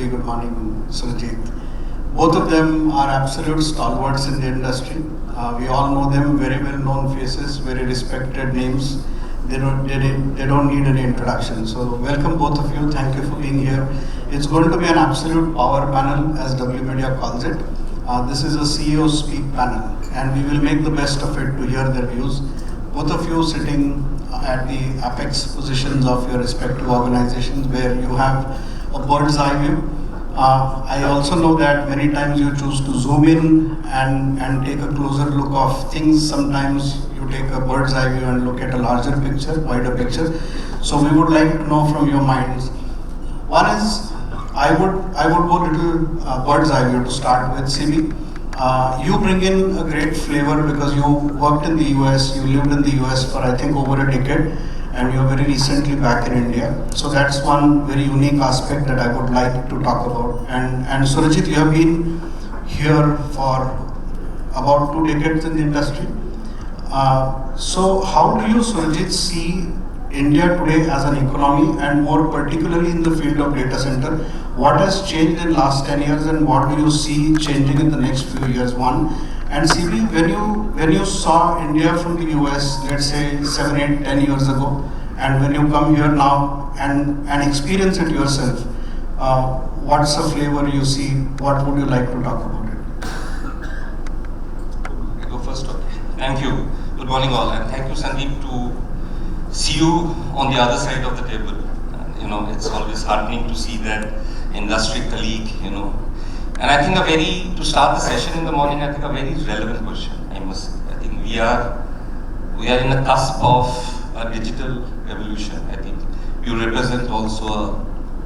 very good morning, Surajit. Both of them are absolute stalwarts in the industry. We all know them, very well known faces, very respected names. They don't need any introduction. So welcome both of you. Thank you for being here. It's going to be an absolute power panel, as W.Media calls it. This is a CEO Speak panel, and we will make the best of it to hear their views. Both of you sitting at the apex positions of your respective organizations, where you have a bird's eye view. I also know that many times you choose to zoom in and take a closer look of things. Sometimes you take a bird's eye view and look at a larger picture, wider picture. So we would like to know from your minds. One is, I would go little bird's eye view to start with. CB, you bring in a great flavor because you worked in the US, you lived in the US for I think over a decade, and you're very recently back in India. So that's one very unique aspect that I would like to talk about. And Surajit, you have been here for about 2 decades in the industry. So how do you, Surajit, see India today as an economy, and more particularly in the field of data center? What has changed in last 10 years, and what do you see changing in the next few years? One. And CB, when you saw India from the US, let's say 7, 8, 10 years ago, and when you come here now and experience it yourself, what's the flavor you see? What would you like to talk about it? I go first. Okay. Thank you. Good morning all, and thank you, Sandeep, to see you on the other side of the table. It's always heartening to see that industry colleague, And I think to start the session in the morning, I think a very relevant question, I must say. I think we are in the cusp of a digital revolution. I think you represent also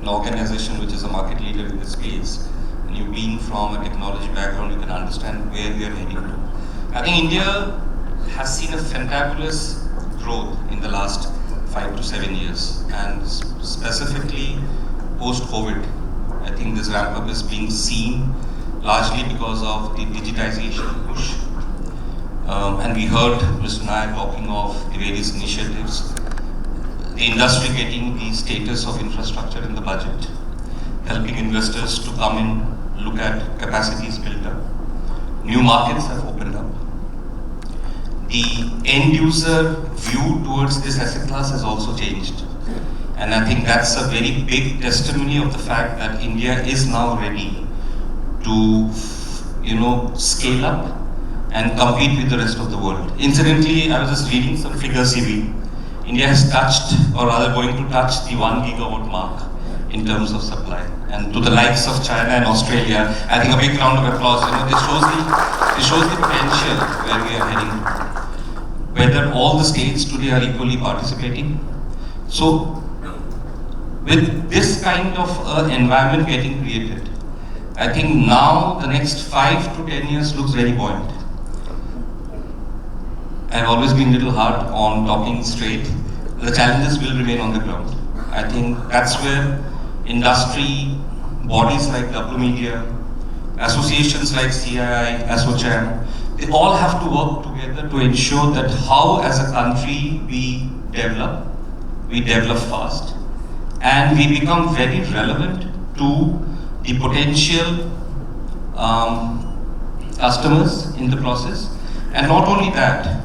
an organization which is a market leader in this space. And you being from a technology background, you can understand where we are heading to. I think India has seen a fantabulous growth in the last 5 to 7 years, and specifically post-COVID. I think this ramp up is being seen largely because of the digitization push. And we heard Mr. Nair talking of the various initiatives, the industry getting the status of infrastructure in the budget, helping investors to come in, look at capacities built up. New markets have opened up. The end user view towards this asset class has also changed. And I think that's a very big testimony of the fact that India is now ready to, scale up and compete with the rest of the world. Incidentally, I was just reading some figures, CB. India has touched, or rather going to touch, the 1 gigawatt mark in terms of supply. And to the likes of China and Australia, I think a big round of applause. This shows the potential where we are heading to. Whether all the states today are equally participating. So, with this kind of environment getting created, I think now the next 5 to 10 years looks very buoyant. I've always been a little hard on talking straight. The challenges will remain on the ground. I think that's where industry bodies like W.Media, associations like CII, ASSOCHAM, they all have to work together to ensure that how as a country we develop fast, and we become very relevant to the potential customers in the process. And not only that,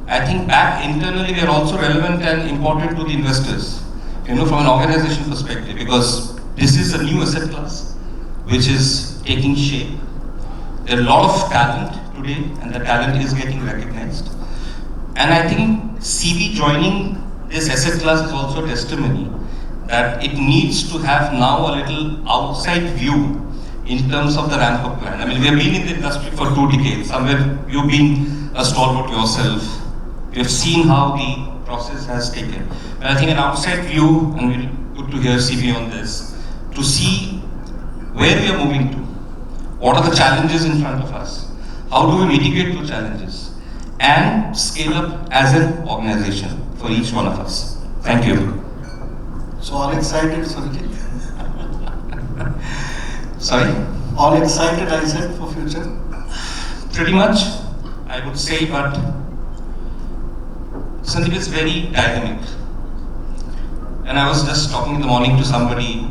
I think back internally we are also relevant and important to the investors, from an organization perspective, because this is a new asset class which is taking shape. There are a lot of talent today, and the talent is getting recognized. And I think CB joining this asset class is also a testimony that it needs to have now a little outside view in terms of the ramp-up plan. I mean, we have been in the industry for 2 decades. Somewhere you've been a stalwart yourself. We have seen how the process has taken. But I think an outside view, and we'll good to hear CB on this, to see where we are moving to. What are the challenges in front of us? How do we mitigate those challenges? And scale up as an organization for each one of us. Thank you. So all excited, Surajit? Sorry? All excited, I said, for future? Pretty much, I would say, but Sandeep is very dynamic. And I was just talking in the morning to somebody.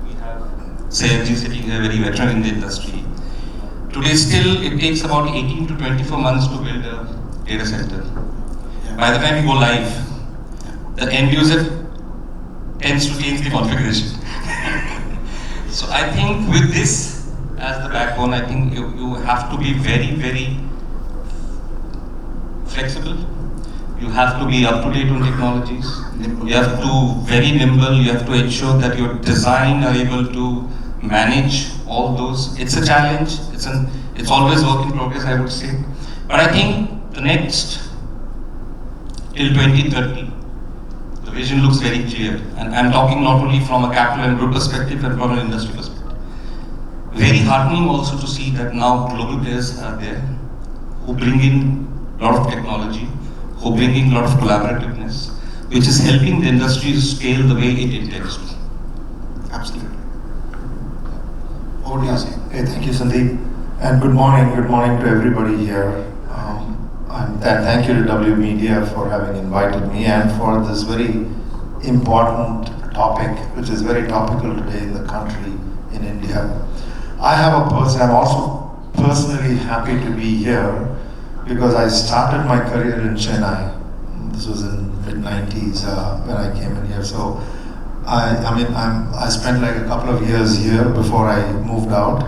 We have Chatterjee sitting here, very veteran in the industry. Today still it takes about 18 to 24 months to build a data center. By the time you go live, the end user tends to change the configuration. So I think with this as the backbone, I think you have to be very, very flexible. You have to be up to date on technologies. You have to very nimble. You have to ensure that your design are able to manage all those. It's a challenge. It's always work in progress, I would say. But I think the next till 2030, the vision looks very clear. And I'm talking not only from a CapitaLand group perspective and from an industry perspective. Very heartening also to see that now global players are there who bring in a lot of technology, who bring in a lot of collaborativeness, which is helping the industry to scale the way it intends to. Absolutely. Over to you, Sandeep. Hey, thank you, Sandeep. And good morning to everybody here. And thank you to W.Media for having invited me and for this very important topic, which is very topical today in the country, in India. I'm also personally happy to be here because I started my career in Chennai. This was in mid-90s when I came in here. So I spent like a couple of years here before I moved out,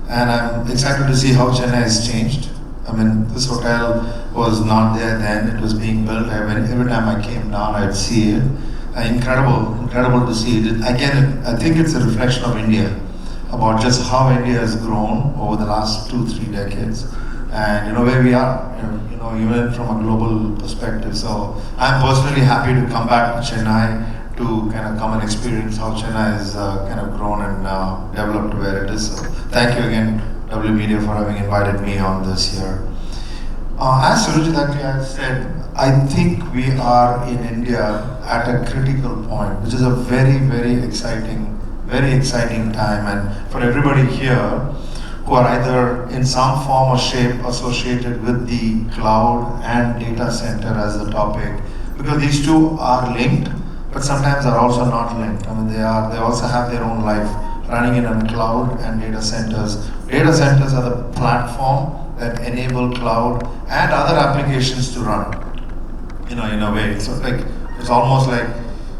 and I'm excited to see how Chennai has changed. I mean, this hotel was not there then; it was being built. Every time I came down, I'd see it. Incredible to see it. Again, I think it's a reflection of India, about just how India has grown over the last 2-3 decades, and where we are. Even from a global perspective. So I'm personally happy to come back to Chennai to kind of come and experience how Chennai has kind of grown and developed to where it is. So thank you again, W.Media, for having invited me on this here. As Surajit actually has said, I think we are in India at a critical point, which is a very, very exciting time. And for everybody here who are either in some form or shape associated with the cloud and data center as the topic, because these two are linked, but sometimes are also not linked. I mean, they also have their own life running in on cloud and data centers. Data centers are the platform that enable cloud and other applications to run, in a way. So it's almost like,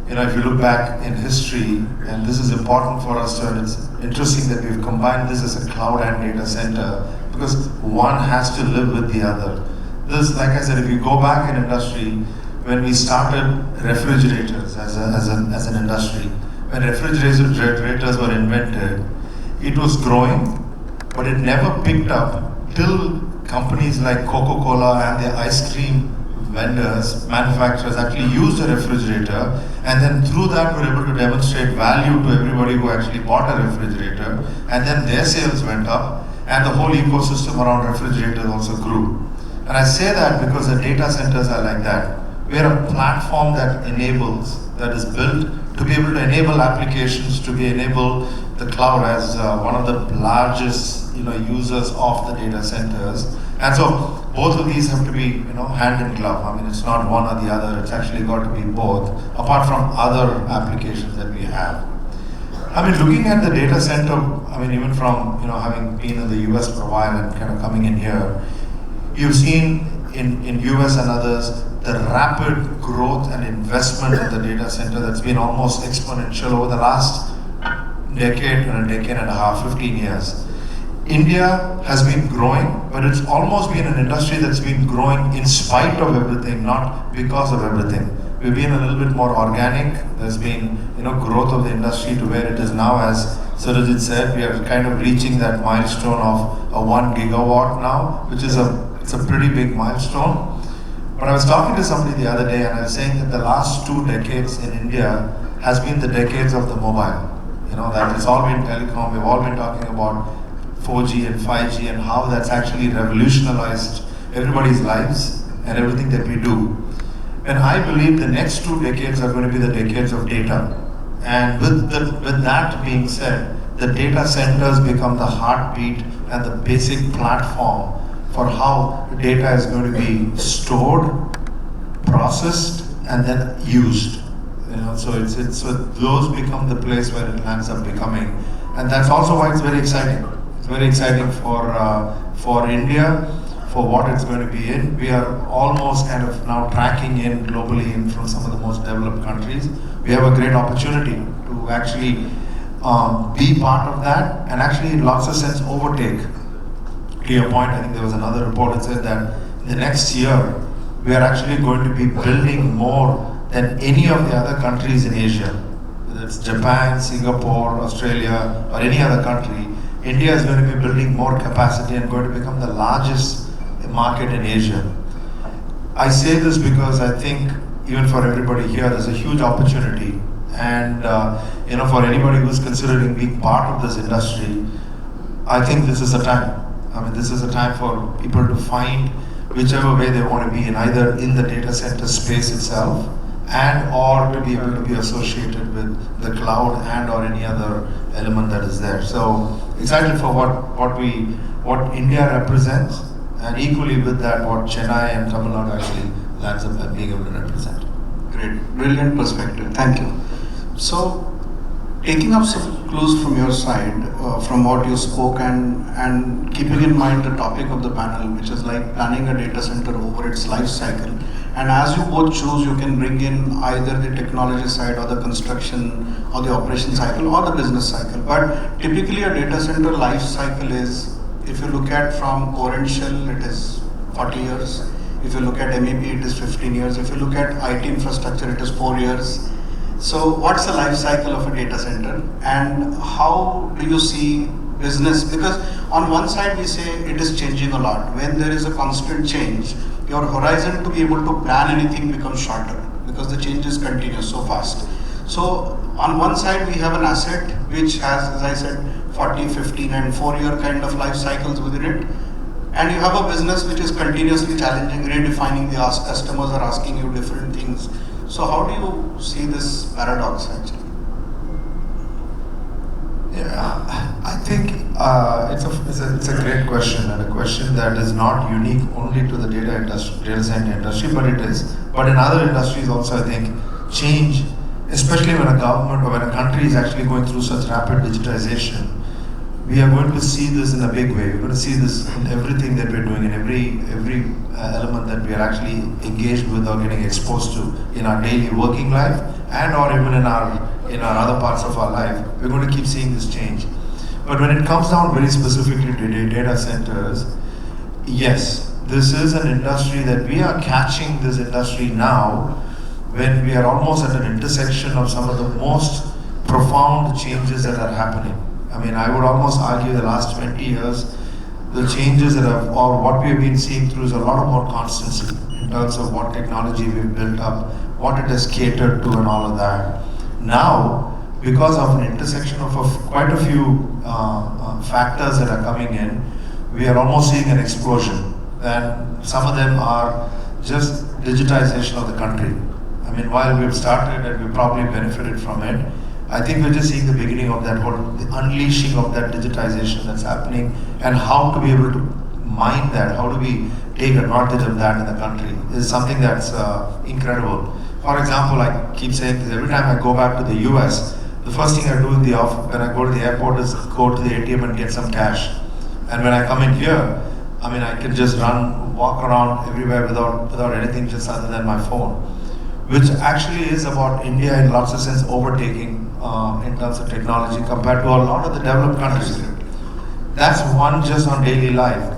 if you look back in history, and this is important for us to, and it's interesting that we've combined this as a cloud and data center, because one has to live with the other. This, like I said, if you go back in industry, when we started refrigerators as an industry, when refrigerators were invented, it was growing, but it never picked up till companies like Coca-Cola and the ice cream manufacturers actually used a refrigerator, and then through that were able to demonstrate value to everybody who actually bought a refrigerator, and then their sales went up, and the whole ecosystem around refrigerators also grew. And I say that because the data centers are like that. We're a platform that is built to be able to enable applications, to enable the cloud as one of the largest users of the data centers. And so both of these have to be hand in glove. I mean, it's not one or the other, it's actually got to be both, apart from other applications that we have. I mean, looking at the data center, I mean, even from having been in the US for a while and kind of coming in here, you've seen in US and others the rapid growth and investment in the data center that's been almost exponential over the last decade and a half, 15 years. India has been growing, but it's almost been an industry that's been growing in spite of everything, not because of everything. We've been a little bit more organic. There's been growth of the industry to where it is now. As Surajit said, we are kind of reaching that milestone of a 1 gigawatt now, which is it's a pretty big milestone. But I was talking to somebody the other day, and I was saying that the last 2 decades in India has been the decades of the mobile. That it's all been telecom. We've all been talking about 4G and 5G and how that's actually revolutionized everybody's lives and everything that we do. And I believe the next 2 decades are going to be the decades of data. And with that being said, the data centers become the heartbeat and the basic platform for how data is going to be stored, processed, and then used. So those become the place where it ends up becoming. And that's also why it's very exciting. It's very exciting for India, for what it's going to be in. We are almost kind of now tracking in globally in from some of the most developed countries. We have a great opportunity to actually be part of that and actually in lots of sense overtake. To your point, I think there was another report that said that in the next year, we are actually going to be building more than any of the other countries in Asia. Whether it's Japan, Singapore, Australia, or any other country, India is going to be building more capacity and going to become the largest market in Asia. I say this because I think even for everybody here, there's a huge opportunity. And for anybody who's considering being part of this industry, I think this is a time. I mean, this is a time for people to find whichever way they want to be in, either in the data center space itself and or to be able to be associated with the cloud and or any other element that is there. So excited for what India represents, and equally with that what Chennai and Tamil Nadu actually lands up being able to represent. Great, brilliant perspective. Thank you. So, taking up some clues from your side, from what you spoke, and keeping in mind the topic of the panel, which is like planning a data center over its life cycle. And as you both choose, you can bring in either the technology side or the construction or the operation cycle or the business cycle. But typically a data center life cycle is, if you look at from core and shell, it is 40 years. If you look at MEP, it is 15 years. If you look at IT infrastructure, it is 4 years. So what's the life cycle of a data center, and how do you see business? Because on one side we say it is changing a lot. When there is a constant change, your horizon to be able to plan anything becomes shorter because the change is continuous so fast. So on one side we have an asset which has, as I said, 40, 15 and 4-year kind of life cycles within it. And you have a business which is continuously challenging, redefining. The customers are asking you different things. So how do you see this paradox actually? Yeah, I think it's a great question, and a question that is not unique only to the data center industry, but it is. But in other industries also, I think change, especially when a government or when a country is actually going through such rapid digitization, we are going to see this in a big way. We're going to see this in everything that we're doing, in every element that we are actually engaged with or getting exposed to in our daily working life, and or even in our other parts of our life. We're going to keep seeing this change. But when it comes down very specifically to data centers, yes, this is an industry that we are catching this industry now when we are almost at an intersection of some of the most profound changes that are happening. I mean, I would almost argue the last 20 years, the changes that have, or what we have been seeing through is a lot of more constancy in terms of what technology we've built up, what it has catered to and all of that. Now, because of an intersection of quite a few factors that are coming in, we are almost seeing an explosion. And some of them are just digitization of the country. I mean, while we've started and we probably benefited from it, I think we're just seeing the beginning of that whole unleashing of that digitization that's happening, and how to be able to mine that, how do we take advantage of that in the country is something that's incredible. For example, I keep saying this, every time I go back to the US, the first thing I do when I go to the airport is go to the ATM and get some cash. And when I come in here, I mean, I can just walk around everywhere without anything just other than my phone, which actually is about India in lots of sense overtaking in terms of technology compared to a lot of the developed countries. That's one just on daily life.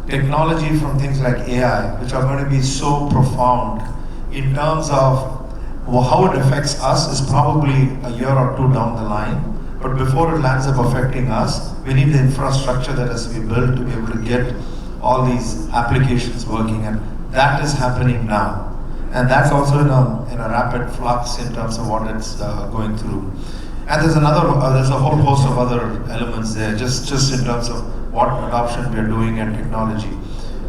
Technology from things like AI, which are going to be so profound in terms of how it affects us, is probably a year or two down the line. But before it lands up affecting us, we need the infrastructure that has to be built to be able to get all these applications working, and that is happening now. And that's also in a rapid flux in terms of what it's going through. And there's a whole host of other elements there, just in terms of what adoption we are doing and technology.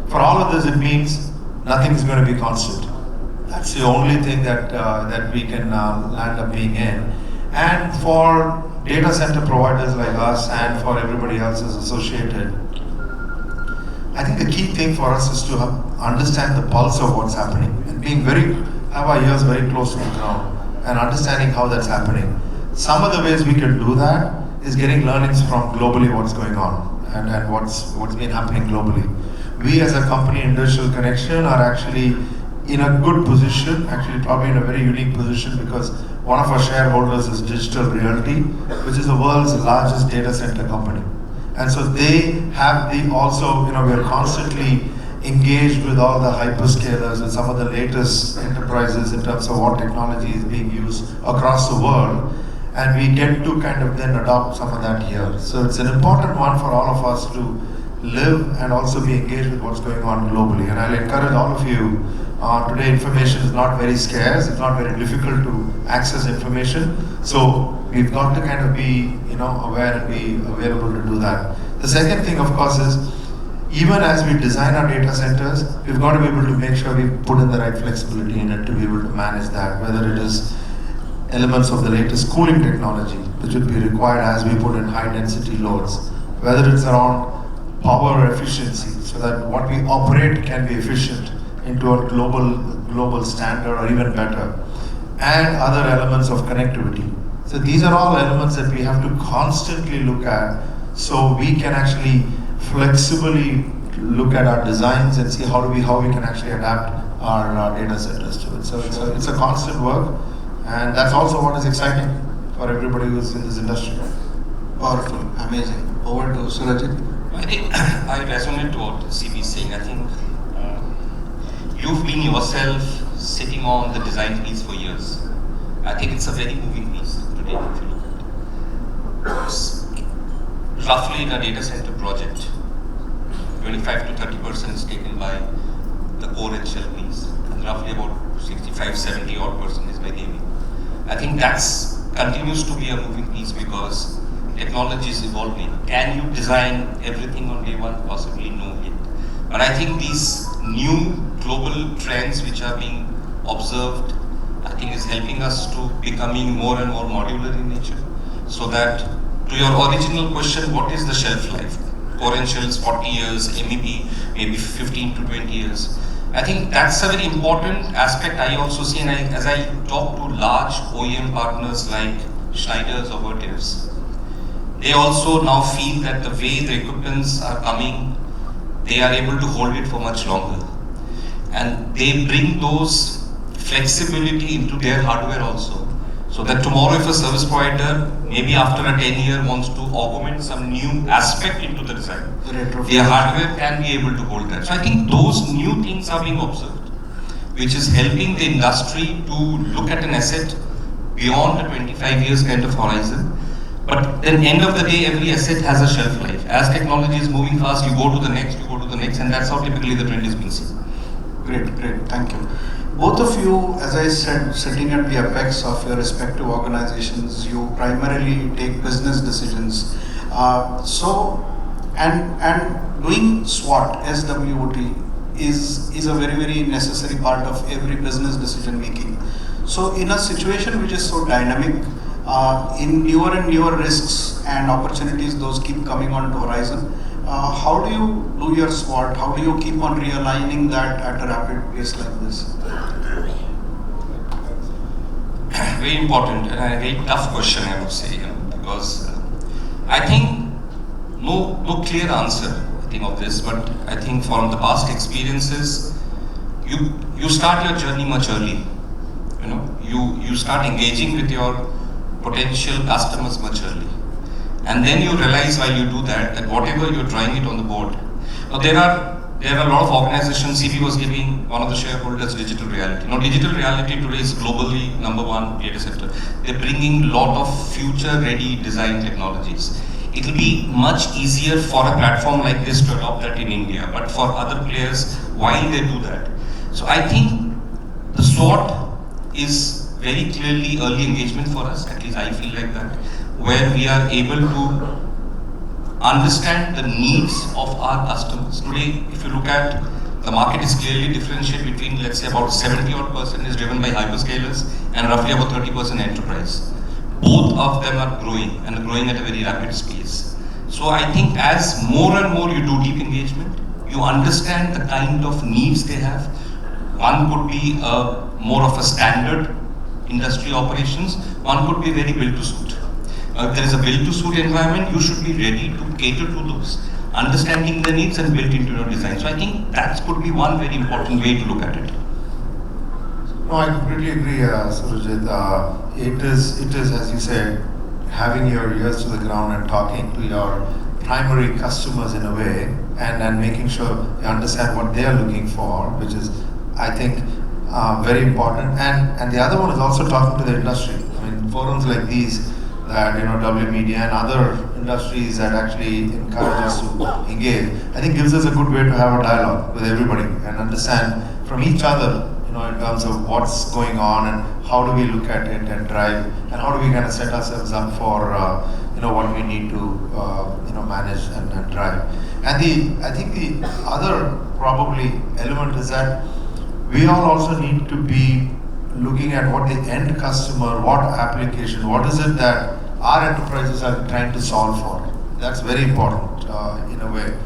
For all of this, it means nothing is going to be constant. That's the only thing that we can land up being in. And for data center providers like us and for everybody else is associated, I think the key thing for us is to understand the pulse of what's happening and have our ears very close to the ground and understanding how that's happening. Some of the ways we can do that is getting learnings from globally what's going on and what's been happening globally. We as a company, Industrial Connection, are actually in a good position, actually probably in a very unique position, because one of our shareholders is Digital Realty, which is the world's largest data center company. And so they have also, we're constantly engaged with all the hyperscalers and some of the latest enterprises in terms of what technology is being used across the world. And we get to kind of then adopt some of that here. So it's an important one for all of us to live and also be engaged with what's going on globally. And I'll encourage all of you, today information is not very scarce, it's not very difficult to access information. So we've got to kind of be aware and be available to do that. The second thing, of course, is even as we design our data centers, we've got to be able to make sure we put in the right flexibility in it to be able to manage that, whether it is elements of the latest cooling technology, which would be required as we put in high density loads, whether it's around power efficiency, so that what we operate can be efficient into a global standard or even better, and other elements of connectivity. So these are all elements that we have to constantly look at, so we can actually flexibly look at our designs and see how we can actually adapt our data centers to it. So it's a constant work, and that's also what is exciting for everybody who's in this industry. Powerful, amazing. Over to Surajit. I think I resonate to what CB is saying. I think you've been yourself sitting on the design piece for years. I think it's a very moving piece today, if you look at it. Roughly in a data center project, 25 to 30% is taken by the core and shell piece, and roughly about 65-70 odd % is by gaming. I think that's continues to be a moving piece because technology is evolving. Can you design everything on day one? Possibly no yet. But I think these new global trends which are being observed, I think is helping us to becoming more and more modular in nature. So that, to your original question, what is the shelf life? Core and shells 40 years, MEP maybe 15 to 20 years. I think that's a very important aspect I also see, and as I talk to large OEM partners like Schneider's or Vertiv's, they also now feel that the way the equipments are coming, they are able to hold it for much longer. And they bring those flexibility into their hardware also. So that tomorrow if a service provider, maybe after a 10-year wants to augment some new aspect into the design, their hardware can be able to hold that. So I think those new things are being observed, which is helping the industry to look at an asset beyond a 25 years kind of horizon. But then end of the day, every asset has a shelf life. As technology is moving fast, you go to the next, and that's how typically the trend is being seen. Great, thank you. Both of you, as I said, sitting at the apex of your respective organizations, you primarily take business decisions. And doing SWOT, SWOT, is a very, very necessary part of every business decision making. So in a situation which is so dynamic, in newer and newer risks and opportunities, those keep coming on the horizon. How do you do your SWOT? How do you keep on realigning that at a rapid pace like this? Very important and a very tough question, I would say, because I think no clear answer of this, but I think from the past experiences, you start your journey much early. You start engaging with your potential customers much early. And then you realize while you do that whatever you're trying it on the board. Now there are a lot of organizations. CB was giving one of the shareholders digital reality. Now digital reality today is globally #1 data center. They're bringing a lot of future ready design technologies. It will be much easier for a platform like this to adopt that in India, but for other players, while they do that. So I think the SWOT is very clearly early engagement for us, at least I feel like that, where we are able to understand the needs of our customers. Today, if you look at the market is clearly differentiated between, let's say, about 70% is driven by hyperscalers and roughly about 30% enterprise. Both of them are growing and growing at a very rapid pace. So I think as more and more you do deep engagement, you understand the kind of needs they have. One could be more of a standard industry operations, one could be very built to suit. If there is a build-to-suit environment, you should be ready to cater to those, understanding the needs and built into your design. So I think that could be one very important way to look at it. No, I completely agree, Surajit. It is, as you said, having your ears to the ground and talking to your primary customers in a way, and making sure you understand what they are looking for, which is, I think, very important. And the other one is also talking to the industry. I mean, forums like these, that W.Media and other industries that actually encourage us to engage, I think gives us a good way to have a dialogue with everybody and understand from each other, in terms of what's going on and how do we look at it and drive, and how do we kind of set ourselves up for what we need to manage and drive. And I think the other probably element is that we all also need to be looking at what the end customer, what application, what is it that our enterprises are trying to solve for. That's very important in a way.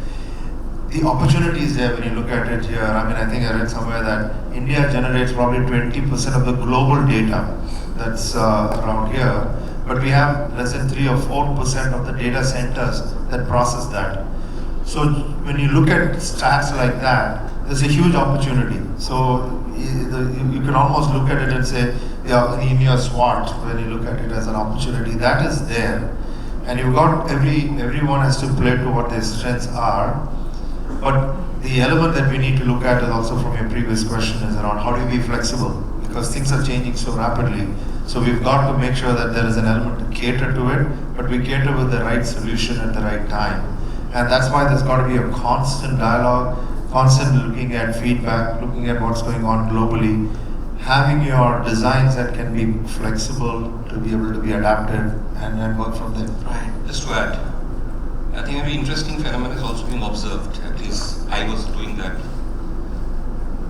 The opportunity is there when you look at it here. I mean, I think I read somewhere that India generates probably 20% of the global data that's around here, but we have less than 3 or 4% of the data centers that process that. So when you look at stats like that, there's a huge opportunity. So you can almost look at it and say, yeah, in your SWOT, when you look at it as an opportunity, that is there. And you've got everyone has to play to what their strengths are. But the element that we need to look at is also from your previous question is around how do you be flexible? Because things are changing so rapidly. So we've got to make sure that there is an element to cater to it, but we cater with the right solution at the right time. And that's why there's got to be a constant dialogue, constant looking at feedback, looking at what's going on globally, having your designs that can be flexible to be able to be adapted and work from there. Right. Just to add, I think a very interesting phenomenon is also being observed, at least I was doing that.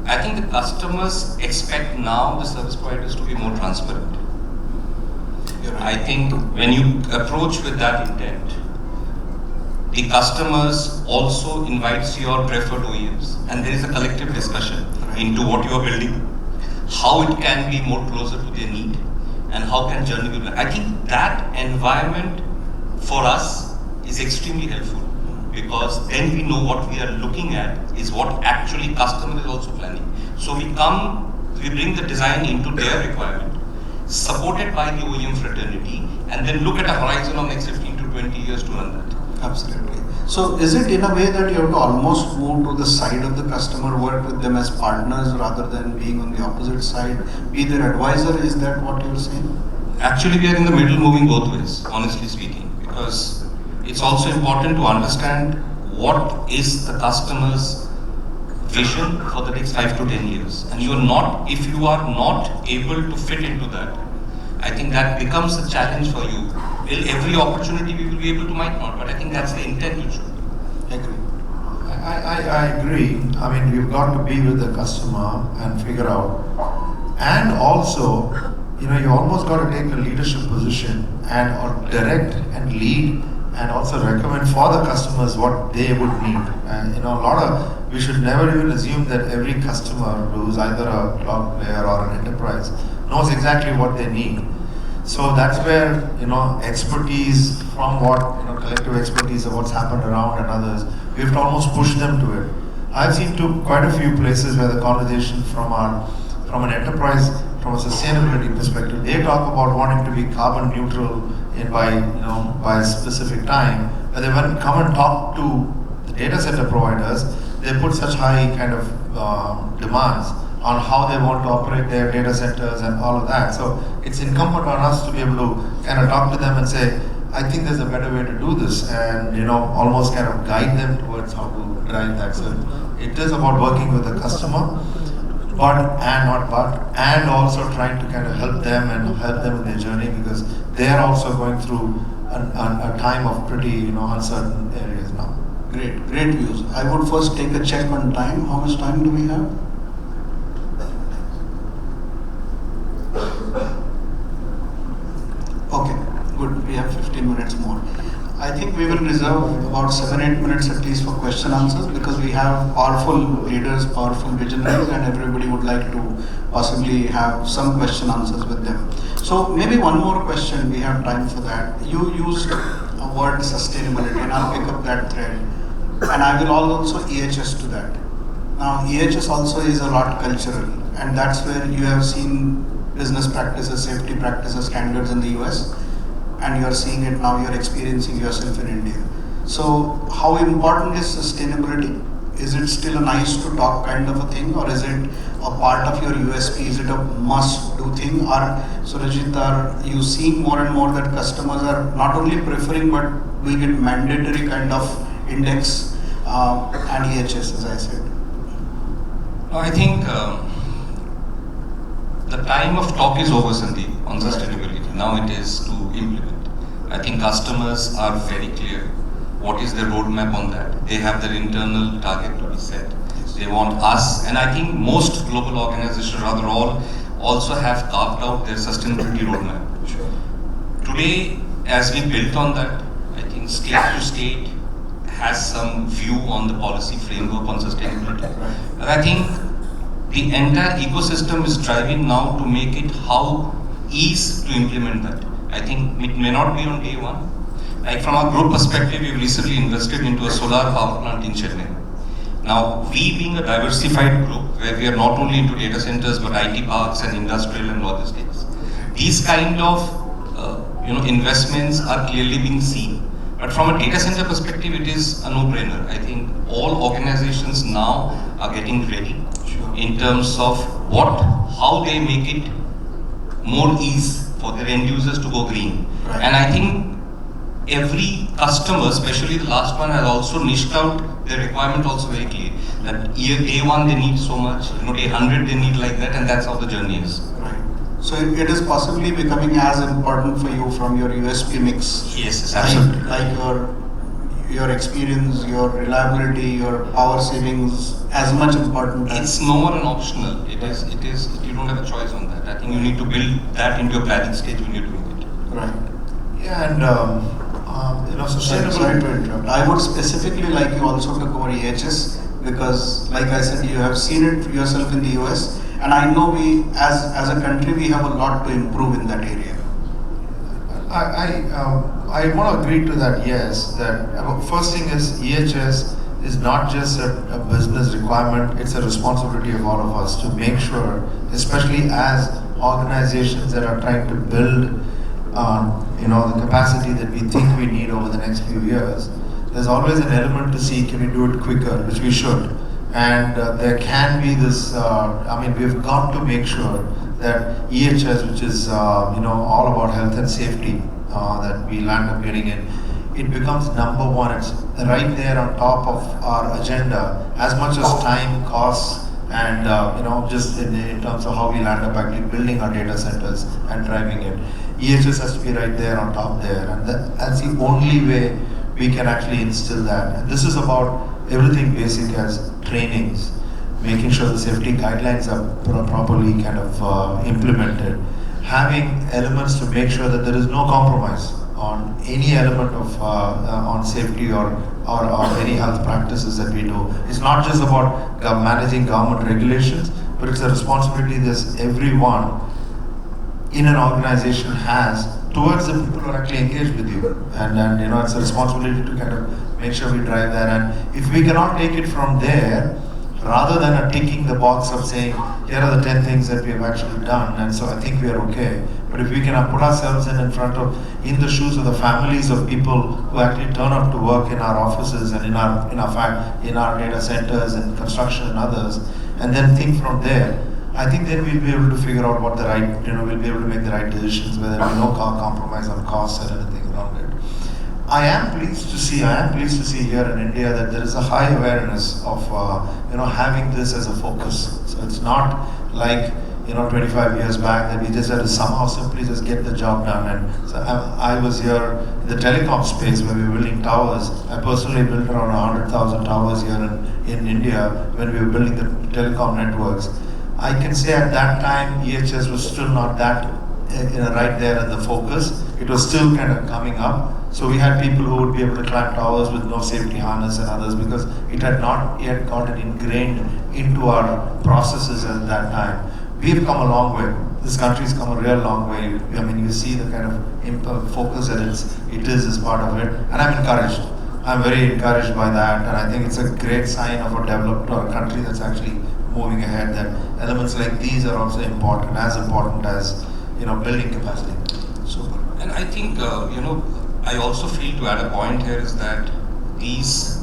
I think the customers expect now the service providers to be more transparent. I think when you approach with that intent, the customers also invites your preferred OEMs, and there is a collective discussion into what you are building, how it can be more closer to their need, and how can journey be better. I think that environment for us is extremely helpful, because then we know what we are looking at is what actually customer is also planning. So we bring the design into their requirement, supported by the OEM fraternity, and then look at a horizon of next 15 to 20 years to run that. Absolutely. So is it in a way that you have to almost move to the side of the customer, work with them as partners rather than being on the opposite side, be their advisor? Is that what you're saying? Actually, we are in the middle, moving both ways, honestly speaking, because it's also important to understand what is the customer's vision for the next 5 to 10 years. And if you are not able to fit into that, I think that becomes a challenge for you. Will every opportunity we will be able to, might not, but I think that's the intent you should. Agree. I agree. I mean, we've got to be with the customer and figure out. And also, you almost got to take a leadership position and or direct and lead and also recommend for the customers what they would need. And we should never even assume that every customer who's either a cloud player or an enterprise knows exactly what they need. So that's where, expertise from collective expertise of what's happened around and others, we have to almost push them to it. I've seen quite a few places where the conversation from an enterprise, from a sustainability perspective, they talk about wanting to be carbon neutral by a specific time. But they when come and talk to the data center providers, they put such high kind of demands on how they want to operate their data centers and all of that. So it's incumbent on us to be able to kind of talk to them and say, I think there's a better way to do this, and almost kind of guide them towards how to drive that. So it is about working with the customer, and also trying to kind of help them and help them in their journey, because they are also going through a time of pretty uncertain areas now. Great views. I would first take a check on time. How much time do we have? Okay, good. We have 15 minutes more. I think we will reserve about 7-8 minutes at least for question answers, because we have powerful leaders, powerful visionaries, and everybody would like to possibly have some question answers with them. So maybe one more question, we have time for that. You used a word sustainability, and I'll pick up that thread. And I will also EHS to that. Now EHS also is a lot cultural, and that's where you have seen business practices, safety practices, standards in the US, and you're seeing it now, you're experiencing yourself in India. So how important is sustainability? Is it still a nice to talk kind of a thing, or is it a part of your USP? Is it a must do thing? Or Surajit, are you seeing more and more that customers are not only preferring but doing it mandatory kind of index and EHS, as I said? I think the time of talk is over, Sandeep, on sustainability. Now it is to implement. I think customers are very clear. What is their roadmap on that? They have their internal target to be set. They want us, and I think most global organizations, rather all, also have carved out their sustainability roadmap. Sure. Today, as we built on that, I think state to state has some view on the policy framework on sustainability. And I think the entire ecosystem is driving now to make it how ease to implement that. I think it may not be on day one. Like from our group perspective, we've recently invested into a solar power plant in Chennai. Now, we being a diversified group, where we are not only into data centers, but IT parks and industrial and logistics, these kind of investments are clearly being seen. But from a data center perspective, it is a no-brainer. I think all organizations now are getting ready in terms of how they make it more ease for their end users to go green. Right. And I think every customer, especially the last one, has also niched out their requirement also very clear. That day one they need so much, day 100 they need like that, and that's how the journey is. Right. So it is possibly becoming as important for you from your USP mix. Yes, absolutely. Like your experience, your reliability, your power savings, as much important as... It's no more an optional. It is, you don't have a choice on that. I think you need to build that into your planning stage when you're doing it. Right. Yeah, and sustainable. Sorry to interrupt. I would specifically like you also to cover EHS, because like I said, you have seen it yourself in the US, and I know we as a country we have a lot to improve in that area. I want to agree to that, yes. That first thing is EHS is not just a business requirement, it's a responsibility of all of us to make sure, especially as organizations that are trying to build the capacity that we think we need over the next few years, there's always an element to see, can we do it quicker, which we should. And there can be this, we've got to make sure that EHS, which is all about health and safety, that we land up getting in, it becomes number one. It's right there on top of our agenda, as much as time, costs, and just in terms of how we land up actually building our data centers and driving it. EHS has to be right there on top there, and that's the only way we can actually instill that. And this is about everything basic as trainings, making sure the safety guidelines are properly kind of implemented, having elements to make sure that there is no compromise on any element of on safety or any health practices that we do. It's not just about managing government regulations, but it's a responsibility that everyone in an organization has towards the people who are actually engaged with you. And it's a responsibility to kind of make sure we drive that. And if we cannot take it from there, rather than ticking the box of saying, here are the 10 things that we have actually done, and so I think we are okay. But if we can put ourselves in the shoes of the families of people who actually turn up to work in our offices and in our data centers and construction and others, and then think from there, I think then we'll be able to figure out what the right, we'll be able to make the right decisions, whether there be no compromise on costs or anything around it. I am pleased to see here in India that there is a high awareness of having this as a focus. So it's not like 25 years back that we just had to somehow simply just get the job done. And so I was here in the telecom space where we were building towers. I personally built around 100,000 towers here in India when we were building the telecom networks. I can say at that time EHS was still not that right there in the focus. It was still kind of coming up. So we had people who would be able to climb towers with no safety harness and others because it had not yet gotten ingrained into our processes at that time. We've come a long way. This country's come a real long way. I mean, you see the kind of focus that it is as part of it, and I'm encouraged. I'm very encouraged by that, and I think it's a great sign of a developed country that's actually moving ahead. That elements like these are also important, as important as building capacity. Super. And I think I also feel to add a point here is that these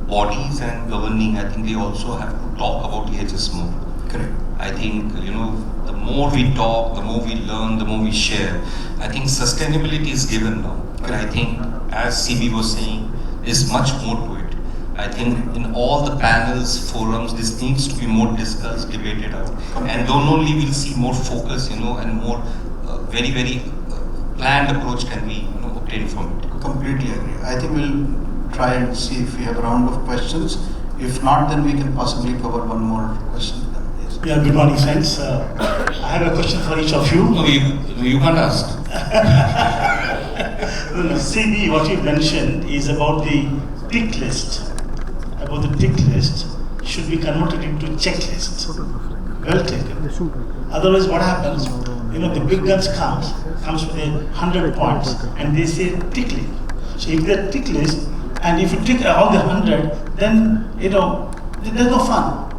bodies and governing, I think they also have to talk about EHS more. Correct. I think the more we talk, the more we learn, the more we share. I think sustainability is given now. And I think, as CB was saying, there's much more to it. I think in all the panels, forums, this needs to be more discussed, debated out. And then only we'll see more focus, and more very, very planned approach can be obtained from it. Completely agree. I think we'll try and see if we have a round of questions. If not, then we can possibly cover one more question. Yeah, good morning, friends. I have a question for each of you. No, you can't ask. CB, what you mentioned is about the tick list. About the tick list should be converted into checklist. Well taken. Otherwise, what happens? The big guns comes with 100 points, and they say tick list. So if they're tick list, and if you tick all the 100, then there's no fun.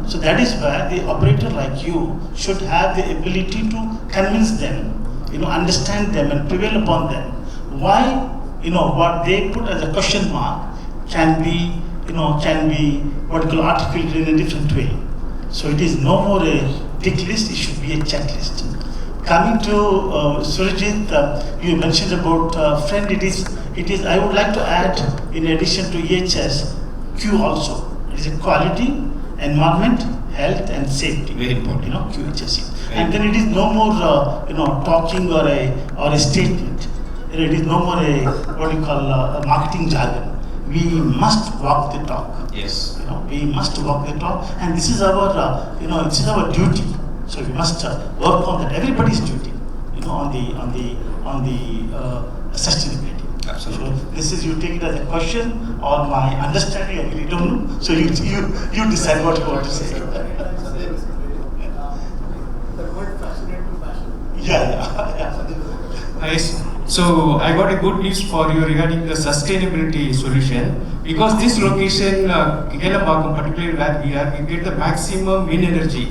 So that is where the operator like you should have the ability to convince them, understand them and prevail upon them. Why, what they put as a question mark can be what you call articulated in a different way. So it is no more a tick list, it should be a checklist. Coming to Surajit, you mentioned about friend, it is, I would like to add, in addition to EHS, Q also. It is a quality, environment, health and safety. Very important. QHSE. And then it is no more talking or a statement. It is no more a marketing jargon. We must walk the talk. Yes. We must walk the talk, and this is our this is our duty. So we must work on that. Everybody's duty. On the sustainability. Absolutely. So this is, you take it as a question or my understanding, I really don't know. So you decide what you want to say. Yeah. Yes. So I got a good news for you regarding the sustainability solution, because this location, Kigelambakam, particularly where we are, we get the maximum wind energy.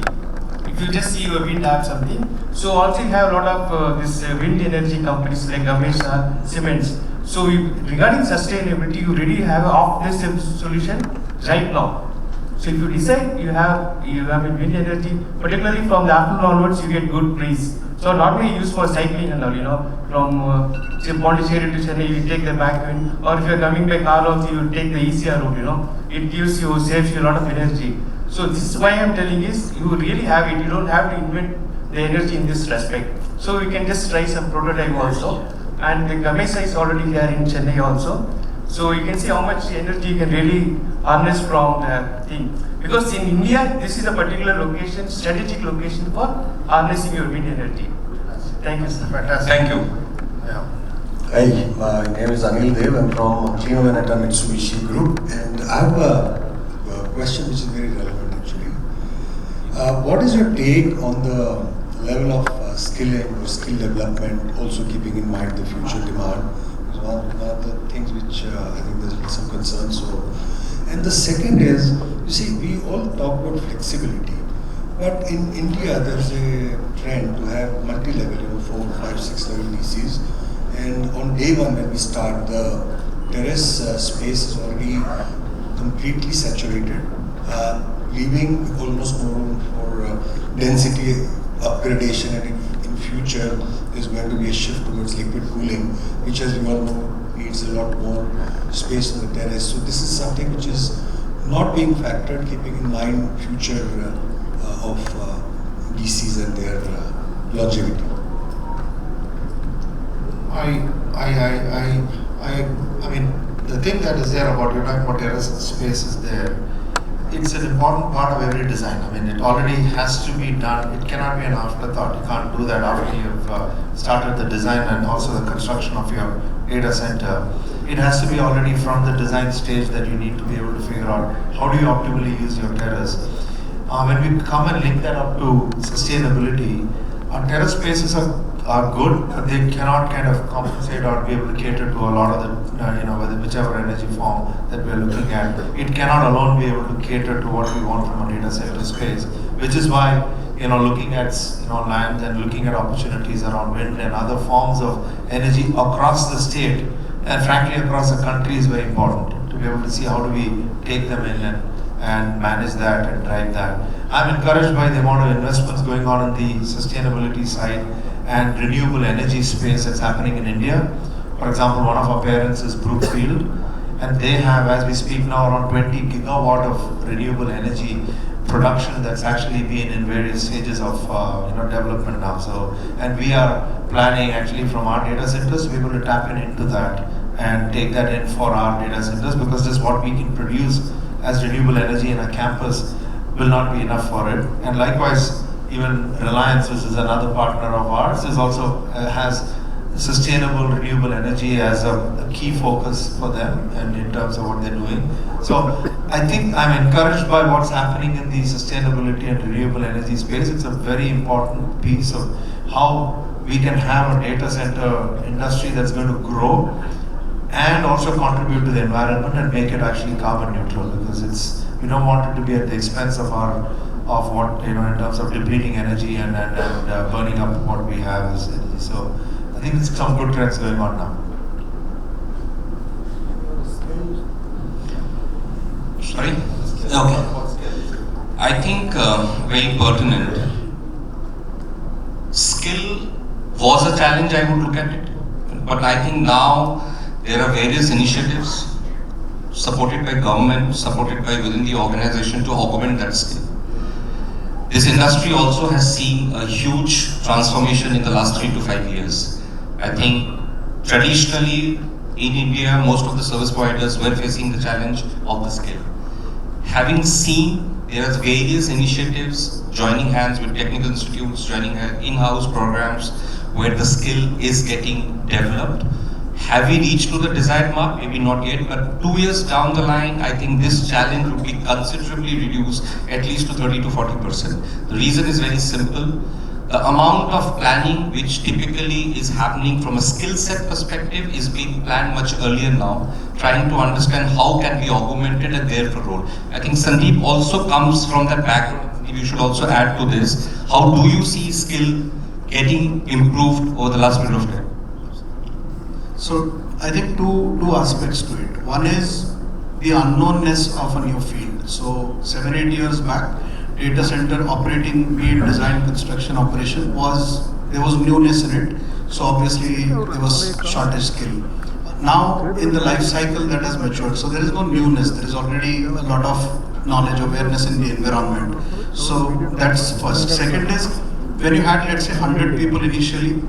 If you just see your wind app something, so also you have a lot of this wind energy companies like Gamesa, Siemens. So regarding sustainability, you already have an off-this solution right now. So if you decide you have a wind energy, particularly from the afternoon onwards, you get good breeze. So normally used for cycling and all, from say Pondicherry to Chennai, you take the back wind, or if you are coming by car also, you take the ECR route. It saves you a lot of energy. So this is why I am telling is, you really have it. You don't have to invent the energy in this respect. So we can just try some prototype also. And the Gamesa is already here in Chennai also. So you can see how much energy you can really harness from the thing. Because in India, this is a particular location, strategic location for harnessing your wind energy. Thank you, sir. Fantastic. Thank you. Yeah. Hi, my name is Anil Dev. I'm from Gino Veneta Mitsubishi Group, and I have a question which is very relevant actually. What is your take on the level of skilling or skill development, also keeping in mind the future demand? It's one of the things which I think there's some concern. And the second is, you see, we all talk about flexibility, but in India there's a trend to have multi-level, 4, 5, 6 level DCs. And on day one when we start, the terrace space is already completely saturated, leaving almost no room for density upgradation, and in future there's going to be a shift towards liquid cooling, which, as we all know, needs a lot more space on the terrace. So this is something which is not being factored, keeping in mind future of DCs and their longevity. I mean, the thing that is there about, you're talking about terrace space is there. It's an important part of every design. I mean, it already has to be done. It cannot be an afterthought. You can't do that after you've started the design and also the construction of your data center, it has to be already from the design stage that you need to be able to figure out how do you optimally use your terrace. When we come and link that up to sustainability, terrace spaces are good, but they cannot kind of compensate or be able to cater to a lot of the, whichever energy form that we are looking at. It cannot alone be able to cater to what we want from a data center space, which is why, looking at, land and looking at opportunities around wind and other forms of energy across the state, and frankly across the country, is very important to be able to see how do we take them in and manage that and drive that. I'm encouraged by the amount of investments going on in the sustainability side and renewable energy space that's happening in India. For example, one of our parents is Brookfield, and they have, as we speak now, around 20 gigawatt of renewable energy production that's actually been in various stages of development now. So, and we are planning actually from our data centers to be able to tap into that and take that in for our data centers, because this is what we can produce as renewable energy in a campus will not be enough for it. And likewise, even Reliance, which is another partner of ours, is also has sustainable renewable energy as a key focus for them and in terms of what they're doing. So I think I'm encouraged by what's happening in the sustainability and renewable energy space. It's a very important piece of how we can have a data center industry that's going to grow and also contribute to the environment and make it actually carbon neutral, because we don't want it to be at the expense of what in terms of depleting energy and burning up what we have as energy. So I think there's some good trends going on now. Sorry? Okay. I think very pertinent. Skill was a challenge, I would look at it. But I think now there are various initiatives supported by government, supported by within the organization to augment that skill. This industry also has seen a huge transformation in the last 3 to 5 years. I think traditionally in India, most of the service providers were facing the challenge of the skill. Having seen there are various initiatives joining hands with technical institutes, joining in-house programs where the skill is getting developed. Have we reached to the desired mark? Maybe not yet, but 2 years down the line, I think this challenge would be considerably reduced, at least to 30 to 40%. The reason is very simple. The amount of planning which typically is happening from a skill set perspective is being planned much earlier now, trying to understand how can be augmented and there for role. I think Sandeep also comes from that background. You should also add to this. How do you see skill getting improved over the last period of time? So I think two aspects to it. One is the unknownness of a new field. So 7-8 years back, data center operating, be it design, construction, operation, there was newness in it. So obviously there was shortage skill. Now in the life cycle that has matured, so there is no newness. There is already a lot of knowledge, awareness in the environment. So that's first. Second is when you had, let's say, 100 people initially,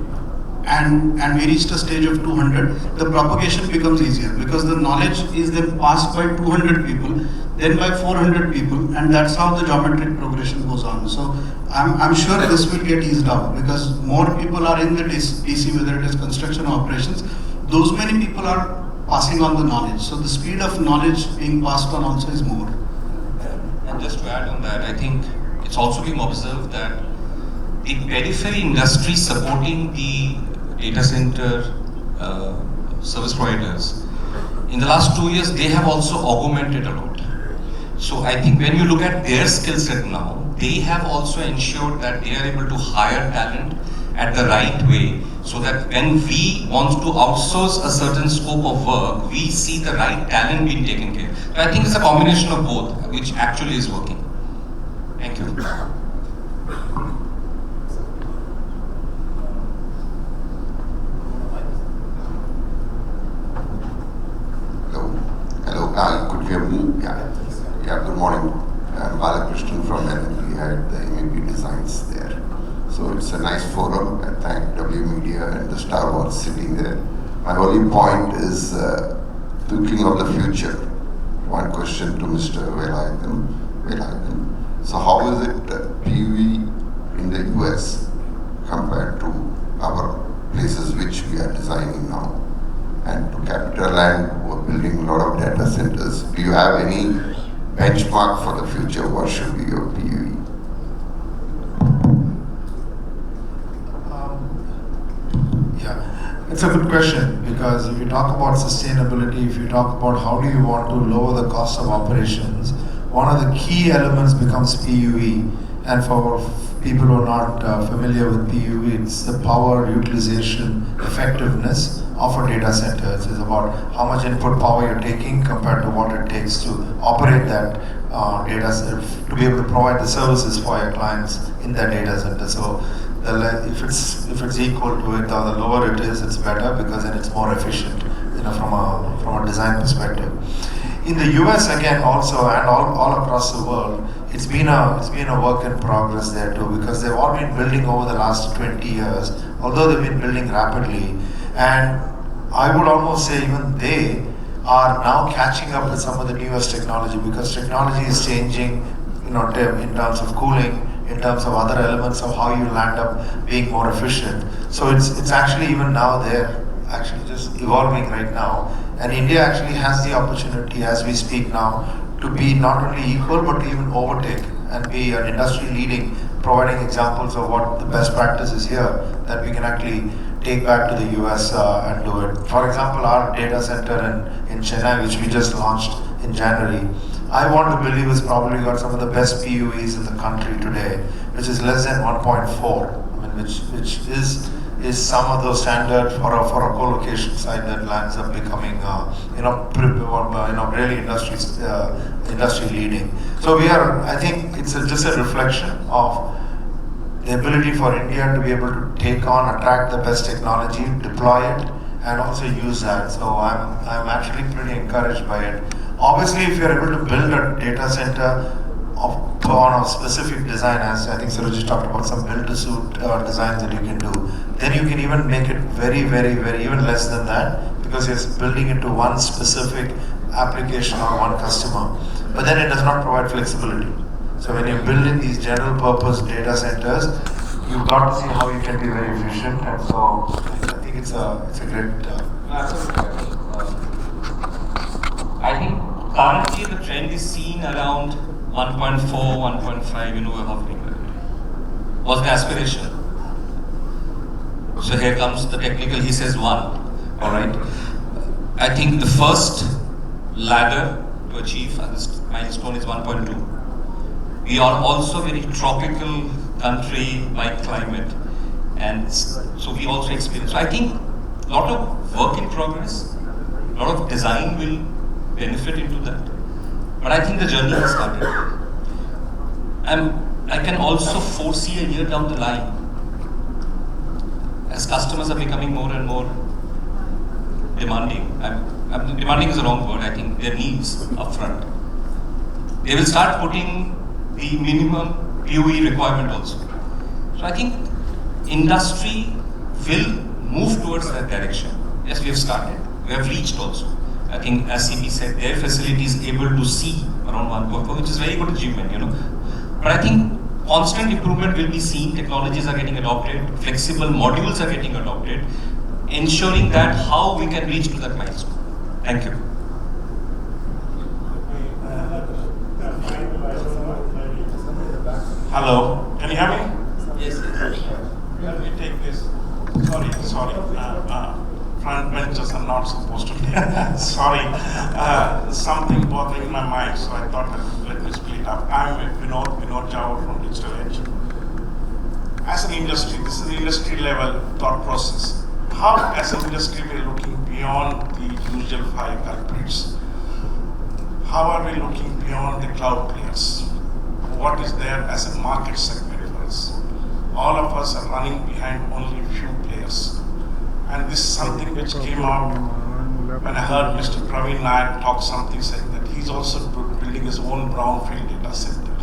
and we reached a stage of 200, the propagation becomes easier because the knowledge is then passed by 200 people, then by 400 people, and that's how the geometric progression goes on. So I'm sure this will get eased out because more people are in the DC, whether it is construction or operations, those many people are passing on the knowledge. So the speed of knowledge being passed on also is more. And just to add on that, I think it's also being observed that the periphery industry supporting the data center service providers, in the last 2 years, they have also augmented a lot. So I think when you look at their skill set now, they have also ensured that they are able to hire talent at the right way, so that when we want to outsource a certain scope of work, we see the right talent being taken care of. So I think it's a combination of both, which actually is working. Thank you. Hello, could you hear me? Yeah, good morning. I'm Balakrishnan from NLP, head the MEP designs there. So it's a nice forum. I thank W.Media and the Star Wars sitting there. My only point is thinking of the future. One question to Mr. Velayuthan. So how is it PV in the US compared to our places which we are designing now? And benchmark for the future? What should be your PUE? Yeah, it's a good question, because if you talk about sustainability, if you talk about how do you want to lower the cost of operations, one of the key elements becomes PUE. And for people who are not familiar with PUE, it's the power utilization effectiveness of a data center. It's about how much input power you're taking compared to what it takes to operate that data center, to be able to provide the services for your clients in that data center. So if it's equal to it, or the lower it is, it's better, because then it's more efficient, from a design perspective. In the US again also, and all across the world, it's been a work in progress there too, because they've all been building over the last 20 years, although they've been building rapidly. And I would almost say even they are now catching up with some of the newest technology, because technology is changing, in terms of cooling, in terms of other elements of how you land up being more efficient. So it's actually even now they're actually just evolving right now. And India actually has the opportunity, as we speak now, to be not only equal but to even overtake and be an industry leading, providing examples of what the best practice is here that we can actually take back to the US and do it. For example, our data center in Chennai, which we just launched in January, I want to believe has probably got some of the best PUEs in the country today, which is less than 1.4. I mean, which is some of those standard for a co-location site that lands up becoming really industry leading. So I think it's just a reflection of the ability for India to be able to attract the best technology, deploy it, and also use that. So I'm actually pretty encouraged by it. Obviously, if you're able to build a data center on a specific design, as I think Surajit talked about some build-to-suit designs that you can do, then you can even make it very, very, very, even less than that, because you're building into one specific application or one customer. But then it does not provide flexibility. So when you're building these general purpose data centers, you've got to see how you can be very efficient. And so I think it's a great... I think currently the trend is seen around 1.4, 1.5, we're hovering around. Was the aspiration? So here comes the technical, he says 1, all right? I think the first ladder to achieve this milestone is 1.2. We are also very tropical country by climate, and so we also experience. So I think a lot of work in progress, a lot of design will benefit into that. But I think the journey has started. I can also foresee a year down the line, as customers are becoming more and more demanding. Demanding is the wrong word. I think their needs upfront. They will start putting the minimum PUE requirement also. So I think industry will move towards that direction. Yes, we have started. We have reached also. I think, as CP said, their facility is able to see around 1.4, which is very good achievement, But I think constant improvement will be seen. Technologies are getting adopted, flexible modules are getting adopted, ensuring that how we can reach to that milestone. Thank you. Hello, can you hear me? Yes. Let me take this. Sorry. Front benches are not supposed to take. Sorry. Something bothering my mind, so I thought let me split up. I'm Vinod Jawar from Digital Edge. As an industry, this is the industry level thought process. How, as an industry, we're looking beyond the usual 5 culprits? How are we looking beyond the cloud players? What is there as a market segment for us? All of us are running behind only a few players. And this is something which came out when I heard Mr. Praveen Nayak talk something saying that he's also building his own brownfield data center.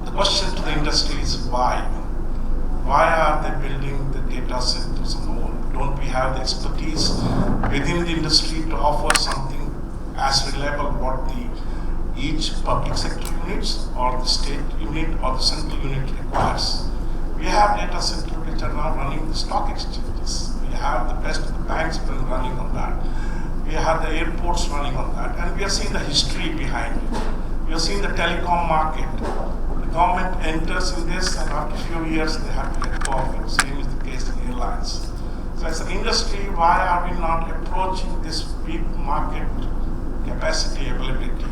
The question to the industry is why? Why are they building the data centers alone? Don't we have the expertise within the industry to offer something as reliable what each public sector units or the state unit or the central unit requires? We have data centers which are now running the stock exchanges. We have the best of the banks running on that. We have the airports running on that, and we are seeing the history behind it. We have seen the telecom market. The government enters in this, and after a few years, they have to let go of it. Same is the case in airlines. So as an industry, why are we not approaching this big market capacity availability?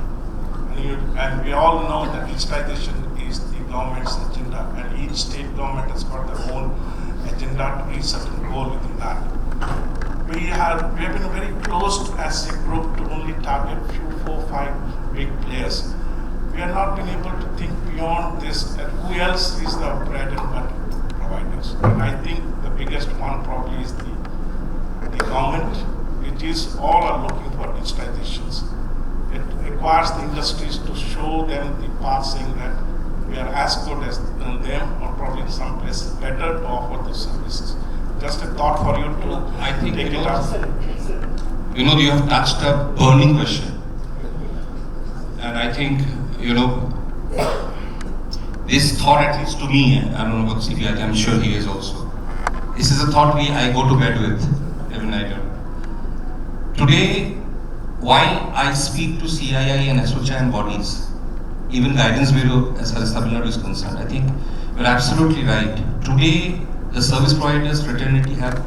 And we all know that digitization is the government's agenda, and each state government has got their own agenda to reach certain goal within that. We have been very close to, as a group, to only target few 4-5 big players. We have not been able to think beyond this, and who else is the bread and butter providers. And I think the biggest one probably is the government, which is all are looking for digitizations. It requires the industries to show them the path, saying that we are as good as them, or probably in some places better to offer those services. Just a thought for you to take it up. You know, you have touched a burning question. And I think, this thought, at least to me, I don't know about CPI, I'm sure he is also. This is a thought I go to bed with every night. Today, while I speak to CII and SOCHA bodies, even Guidance Bureau as far as Tamil Nadu is concerned, I think you're absolutely right. Today, the service providers fraternity have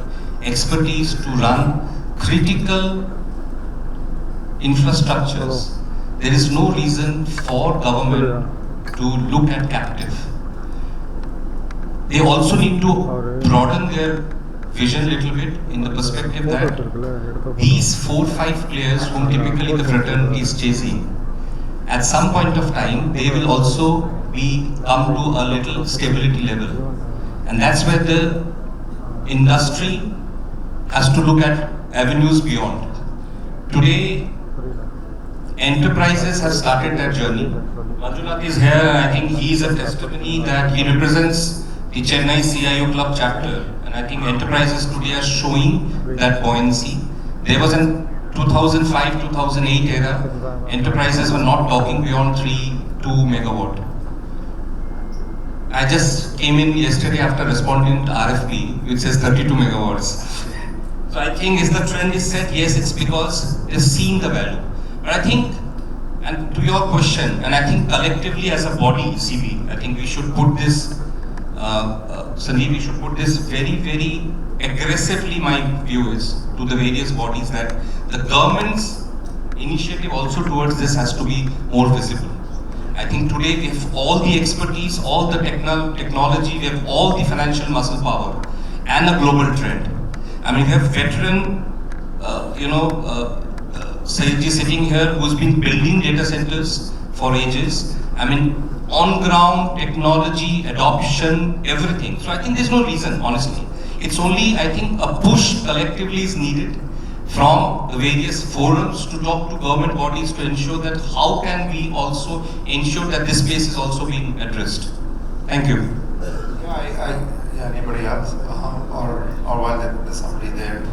expertise to run critical infrastructures. There is no reason for government to look at captive. They also need to broaden their vision a little bit in the perspective that these 4-5 players whom typically the fraternity is chasing, at some point of time, they will also come to a little stability level. And that's where the industry has to look at avenues beyond. Today, enterprises have started their journey. Manjunath is here, and I think he is a testimony that he represents the Chennai CIO Club chapter. And I think enterprises today are showing that buoyancy. There was an 2005-2008 era, enterprises were not talking beyond 2 megawatt. I just came in yesterday after responding to RFP, which says 32 megawatts. So I think is the trend is set? Yes, it's because they're seeing the value. But I think, and to your question, and I think collectively as a body, CB, I think we should put this, Sandeep, we should put this very, very aggressively, my view is, to the various bodies that the government's initiative also towards this has to be more visible. I think today we have all the expertise, all the technology, we have all the financial muscle power and a global trend. I mean, we have veteran, Chatterjee sitting here who's been building data centers for ages. I mean, on ground, technology, adoption, everything. So I think there's no reason, honestly. It's only, I think, a push collectively is needed from the various forums to talk to government bodies to ensure that how can we also ensure that this space is also being addressed. Thank you. Yeah, anybody else? Or while there's somebody there?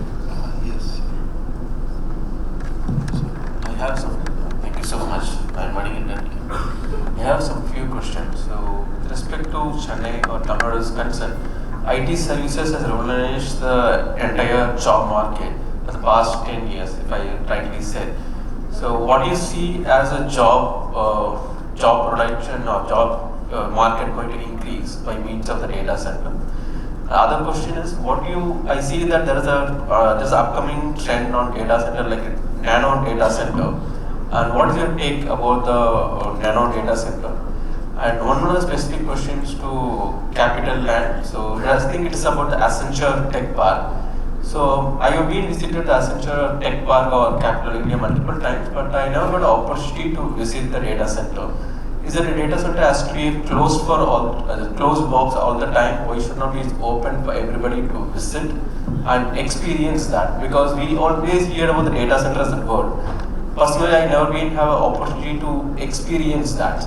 Yes. I have some. Thank you so much. I'm Dandekar. I have some few questions. So, with respect to Chennai or Tamil Nadu is concerned, IT services has revolutionized the entire job market for the past 10 years, if I rightly said. So, what do you see as a job production or job market going to increase by means of the data center? The other question is, I see that there's an upcoming trend on data center, like a nano data center. And what is your take about the nano data center? And one of the specific questions to CapitaLand. So I think it is about the Accenture Tech Park. So I have been visited the Accenture Tech Park or Capital India multiple times, but I never got the opportunity to visit the data center. Is that the data center has to be closed for all, closed box all the time, or it should not be open for everybody to visit and experience that? Because we always hear about the data centers in the world. Personally, I never been have an opportunity to experience that.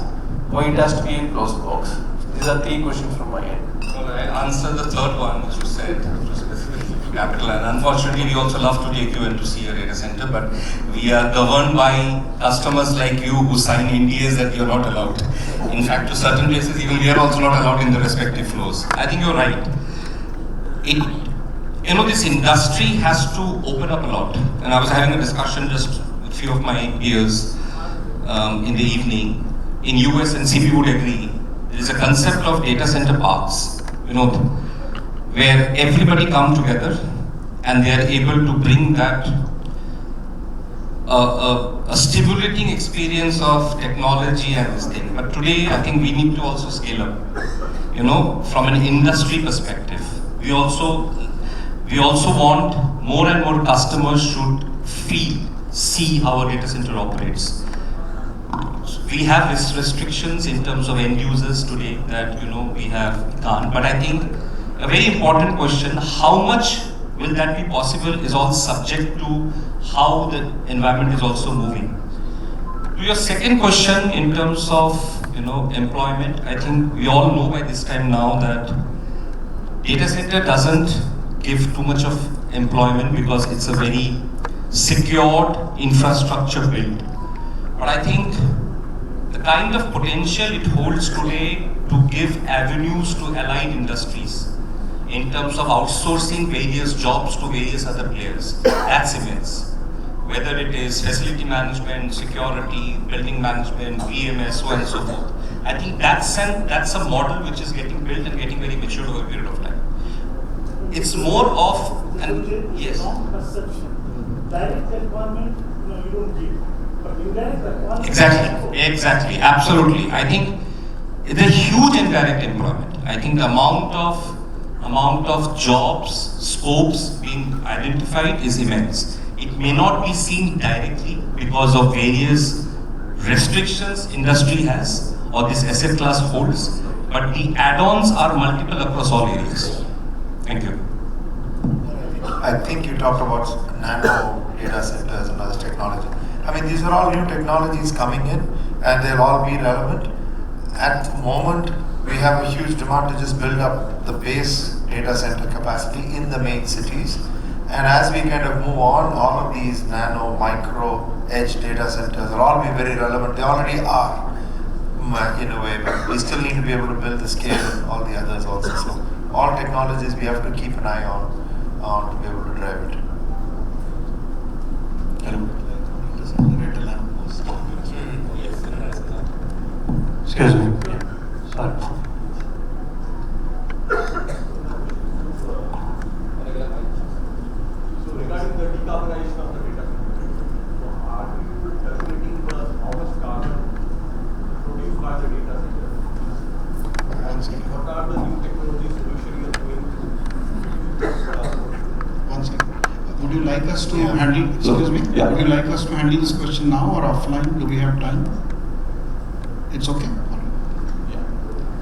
Why it has to be a closed box? These are 3 questions from my end. Well, I answered the third one, which you said, which was specifically to Capital. And unfortunately, we also love to take you in to see a data center, but we are governed by customers like you who sign NDAs that you're not allowed. In fact, to certain places, even we are also not allowed in the respective floors. I think you're right. This industry has to open up a lot. And I was having a discussion just with a few of my peers in the evening. in US, and CP would agree, there is a concept of data center parks, where everybody come together and they are able to bring that a stimulating experience of technology and this thing. But today, I think we need to also scale up, from an industry perspective. We also want more and more customers should see how a data center operates. We have restrictions in terms of end users today that we can't. But I think a very important question: how much will that be possible is all subject to how the environment is also moving. To your second question, in terms of employment, I think we all know by this time now that data center doesn't give too much of employment because it's a very secured infrastructure build. But I think the kind of potential it holds today to give avenues to allied industries in terms of outsourcing various jobs to various other players, that's immense. Whether it is facility management, security, building management, PMS, so on and so forth. I think that's a model which is getting built and getting very mature over a period of time. It's more of yes. Direct requirement, you don't give. But indirect requirement. Exactly, absolutely. I think it's a huge indirect employment. I think the amount of jobs, scopes being identified is immense. It may not be seen directly because of various restrictions industry has or this asset class holds, but the add-ons are multiple across all areas. Thank you. I think you talked about nano data centers and other technology. I mean, these are all new technologies coming in and they'll all be relevant. At the moment, we have a huge demand to just build up the base data center capacity in the main cities. And as we kind of move on, all of these nano, micro, edge data centers will all be very relevant. They already are, in a way, but we still need to be able to build the scale and all the others also. So all technologies we have to keep an eye on to be able to drive it. Excuse me. Sorry. So regarding the decarbonization of the data center, are you calculating how much carbon produced by the data center? And what are the new technology solutions you are going to? One second. Would you like us to handle? Excuse me. Yeah. Would you like us to handle this question now or offline? Do we have time? It's okay.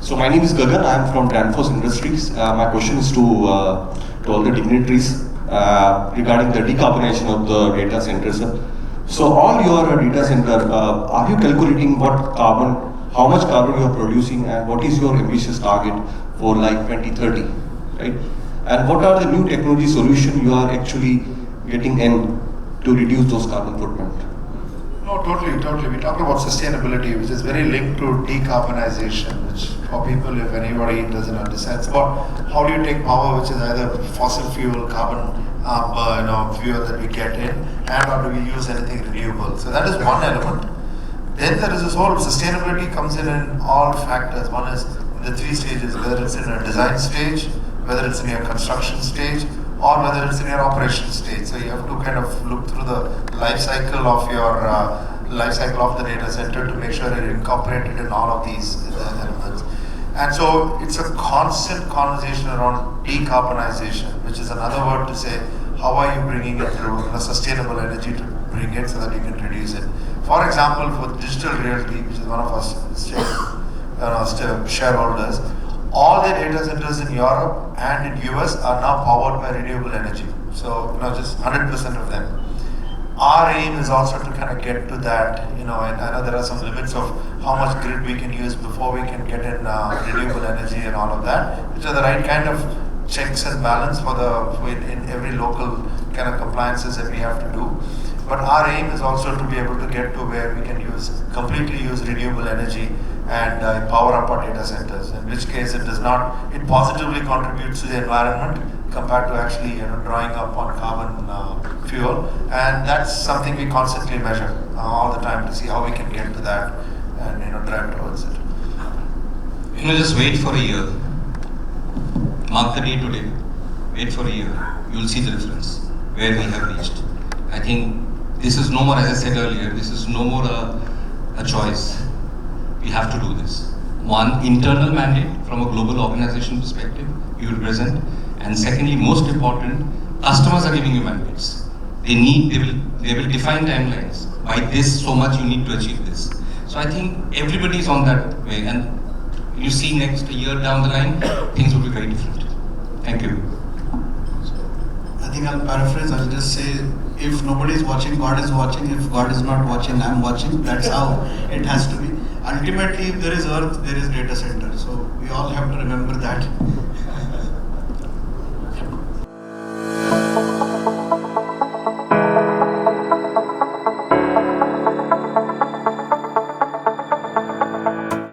So my name is Gagan. I am from Danfoss Industries. My question is to all the dignitaries regarding the decarbonization of the data centers. So all your data center, are you calculating how much carbon you are producing, and what is your ambitious target for like 2030, right? And what are the new technology solutions you are actually getting in to reduce those carbon footprint? No, totally. We talk about sustainability, which is very linked to decarbonization, which for people, if anybody doesn't understand, it's about how do you take power which is either fossil fuel, carbon fuel that we get in, and or do we use anything renewable? So that is one element. Then there is this whole sustainability comes in all factors. One is the 3 stages, whether it's in a design stage, whether it's in your construction stage, or whether it's in your operation stage. So you have to kind of look through the life cycle of the data center to make sure it incorporated in all of these elements. And so it's a constant conversation around decarbonization, which is another word to say how are you bringing it through sustainable energy to bring it so that you can reduce it. For example, for digital realty, which is one of our shareholders, all the data centers in Europe and in US are now powered by renewable energy. So, just 100% of them. Our aim is also to kind of get to that, and I know there are some limits of how much grid we can use before we can get in renewable energy and all of that, which are the right kind of checks and balance in every local kind of compliances that we have to do. But our aim is also to be able to get to where we can completely use renewable energy and power up our data centers, in which case it positively contributes to the environment compared to actually drawing up on carbon fuel. And that's something we constantly measure all the time to see how we can get to that and drive towards it. Just wait for a year. Mark the day today. Wait for a year. You'll see the difference where we have reached. I think this is no more, as I said earlier, this is no more a choice. We have to do this. One, internal mandate from a global organization perspective, you will present. And secondly, most important, customers are giving you mandates. They will define timelines. By this, so much you need to achieve this. So I think everybody is on that way. And you see next year down the line, things will be very different. Thank you. I think I'll paraphrase. I'll just say, if nobody is watching, God is watching. If God is not watching, I'm watching. That's how it has to be. Ultimately, if there is earth, there is data center. So we all have to remember that.